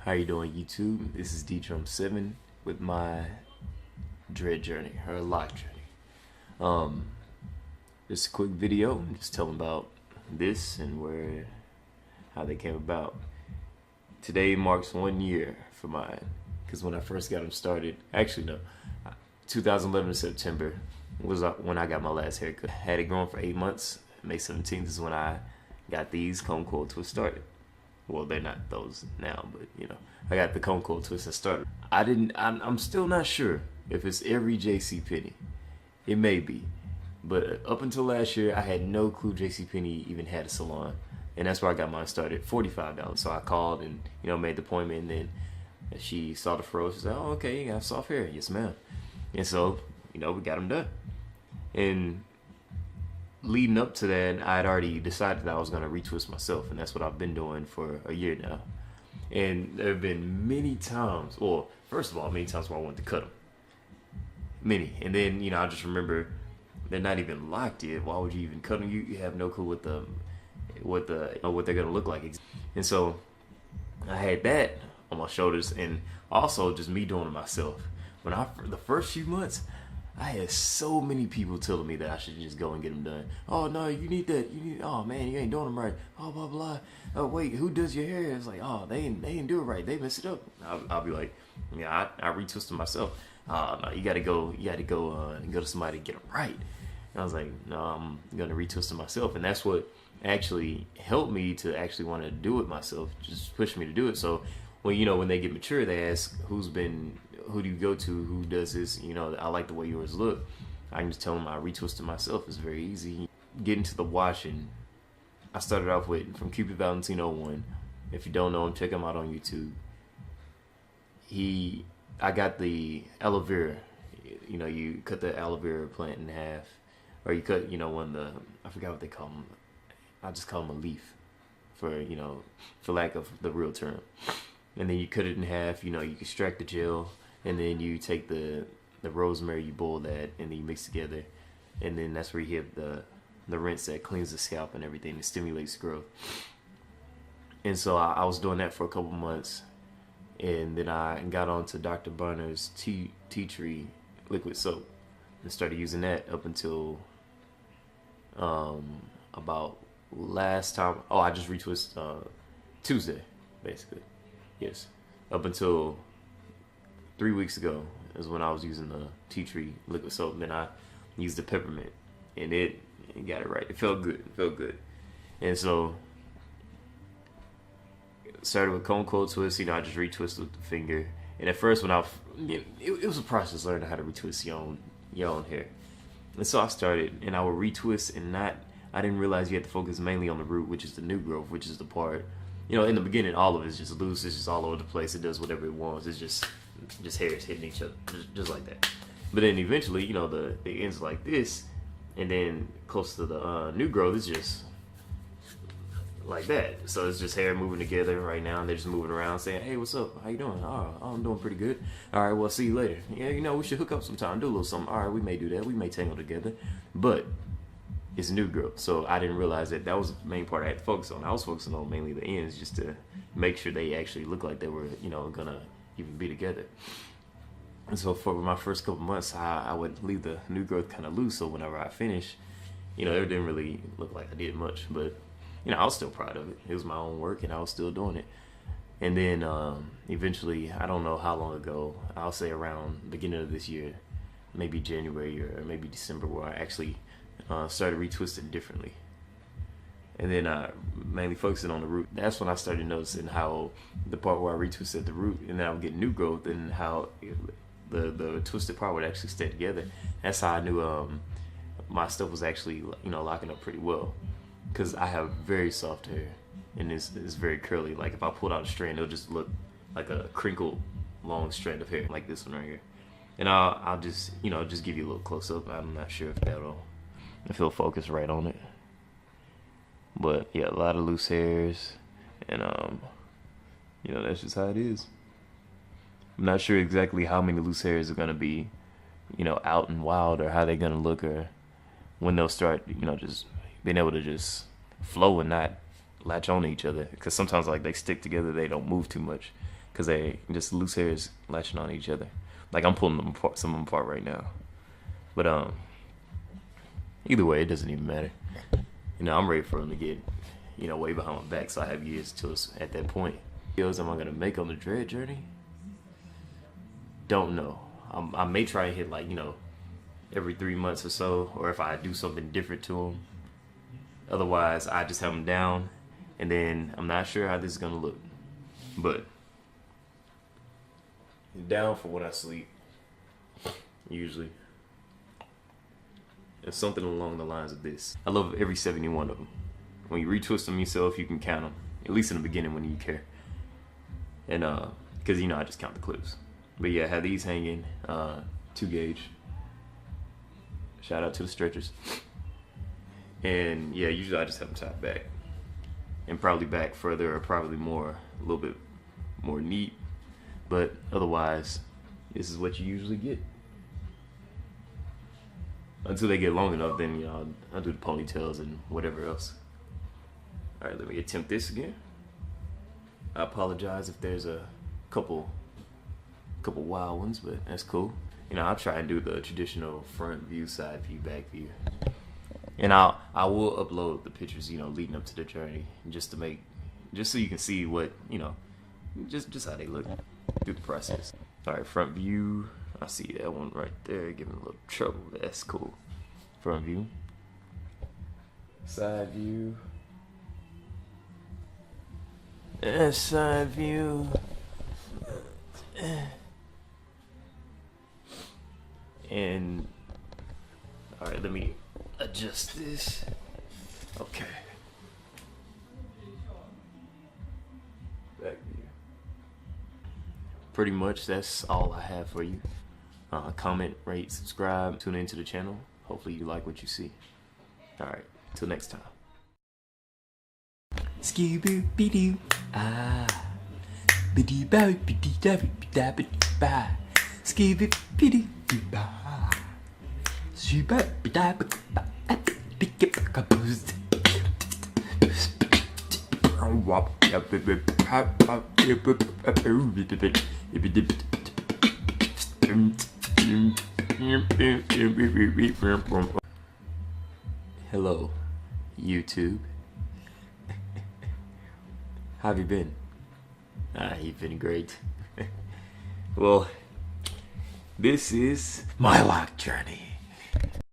How you doing, YouTube? This is DDrum7 with my dread journey, or lock journey. Just a quick video, just telling about this and how they came about. Today marks 1 year for mine, because when I first got them started, actually no, 2011 September was when I got my last haircut. I had it growing for 8 months. May 17th is when I got these comb coil twists started. Well, they're not those now, but you know, I got the comb coil twist that started. I'm still not sure if it's every JCPenney. It may be, but up until last year, I had no clue JCPenney even had a salon, and that's where I got mine started, $45. So I called and made the appointment, and then she saw the fro. She said, "Oh, okay, you got soft hair." "Yes, ma'am." And so we got them done. And leading up to that, I had already decided that I was going to retwist myself, and that's what I've been doing for a year now. And there have been many times, well, first of all, many times where I wanted to cut them. Many. And then, I just remember they're not even locked yet. Why would you even cut them? You have no clue what they're going to look like. And so I had that on my shoulders, and also just me doing it myself. The first few months, I had so many people telling me that I should just go and get them done. "Oh, no, you need that. Oh, man, you ain't doing them right. Oh, blah, blah. Oh, wait, who does your hair?" It's like, "Oh, they ain't do it right. They messed it up." I'll be like, "Yeah, I retwist them myself." "Oh, no, you gotta go and go to somebody to get them right." And I was like, "No, I'm going to retwist them myself." And that's what actually helped me to actually want to do it myself, just pushed me to do it. So when they get mature, they ask, who do you go to, who does this? "I like the way yours look." I can just tell them I retwisted myself. It's very easy. Getting to the washing, I started off with from Cupid Valentino 1. If you don't know him, check him out on YouTube. I got the aloe vera. You cut the aloe vera plant in half, or you cut I forgot what they call them. I just call them a leaf, for lack of the real term. And then you cut it in half. You extract the gel. And then you take the rosemary, you boil that, and then you mix together. And then that's where you have the rinse that cleans the scalp and everything and stimulates growth. And so I was doing that for a couple months. And then I got on to Dr. Barner's tea tree liquid soap and started using that up until about last time. Oh, I just retwist Tuesday, basically. Yes. Up until 3 weeks ago is when I was using the tea tree liquid soap, and then I used the peppermint, and it got it right. It felt good. And so started with comb coil twist. I just retwisted with the finger. And at first, it was a process learning how to retwist your own hair. And so I started, and I would retwist, and I didn't realize you had to focus mainly on the root, which is the new growth, which is the part. In the beginning, all of it is just loose. It's just all over the place. It does whatever it wants. It's just hairs hitting each other, just like that. But then eventually, the ends like this, and then close to the new growth is just like that. So it's just hair moving together right now, and they're just moving around saying, "Hey, what's up? How you doing?" "Oh, I'm doing pretty good." "All right, well, see you later." "Yeah, we should hook up sometime, do a little something." "All right, we may do that. We may tangle together." But it's new growth, so I didn't realize that was the main part I had to focus on. I was focusing on mainly the ends, just to make sure they actually look like they were, gonna even be together. And so for my first couple months, I would leave the new growth kind of loose, so whenever I finished, it didn't really look like I did much, but I was still proud of it. It was my own work, and I was still doing it. And then eventually, I don't know how long ago, I'll say around the beginning of this year, maybe January or maybe December, where I actually started retwisting differently. And then mainly focusing on the root. That's when I started noticing how the part where I retwisted the root, and then I would get new growth, and how the twisted part would actually stay together. That's how I knew my stuff was actually locking up pretty well, because I have very soft hair, and it's very curly. Like if I pulled out a strand, it'll just look like a crinkled long strand of hair, like this one right here. And I'll just just give you a little close up. I'm not sure if it'll focus right on it. But yeah, a lot of loose hairs, and that's just how it is. I'm not sure exactly how many loose hairs are gonna be, out and wild, or how they're gonna look, or when they'll start, just being able to just flow and not latch on to each other. Because sometimes, like, they stick together, they don't move too much. because they just loose hairs latching on each other. Like I'm pulling them apart, some of them apart right now. But either way, it doesn't even matter. You know, I'm ready for them to get, you know, way behind my back, so I have years till it's at that point. Videos am I gonna make on the dread journey? Don't know. I may try and hit like, you know, every 3 months or so, or if I do something different to them. Otherwise, I just have them down, and then I'm not sure how this is gonna look. But down for when I sleep, usually. It's something along the lines of this. I love every 71 of them. When you retwist them yourself, you can count them. At least in the beginning when you care. And because you know I just count the clips. But yeah, I have these hanging, 2 gauge. Shout out to the stretchers. And yeah, usually I just have them tied back. And probably back further, or probably more, a little bit more neat. But otherwise, this is what you usually get. Until they get long enough, then you know I'll do the ponytails and whatever else. All right, let me attempt this again. I apologize if there's a couple wild ones, but that's cool. You know, I'll try and do the traditional front view, side view, back view, and I will upload the pictures, you know, leading up to the journey, just so you can see what, you know, just how they look through the process. All right, front view. I see that one right there giving a little trouble. That's cool. Front view. Side view. Side view. And all right, let me adjust this. Okay. Back view. Pretty much that's all I have for you. Comment, rate, subscribe, tune into the channel. Hopefully you like what you see. All right, till next time. Skiboo-be-doo. Biddy-ba-biddy-da-biddy-da-biddy-ba. Skiboo-be-doo-ba. Hello, YouTube. How have you been? You've been great. Well, this is my life journey.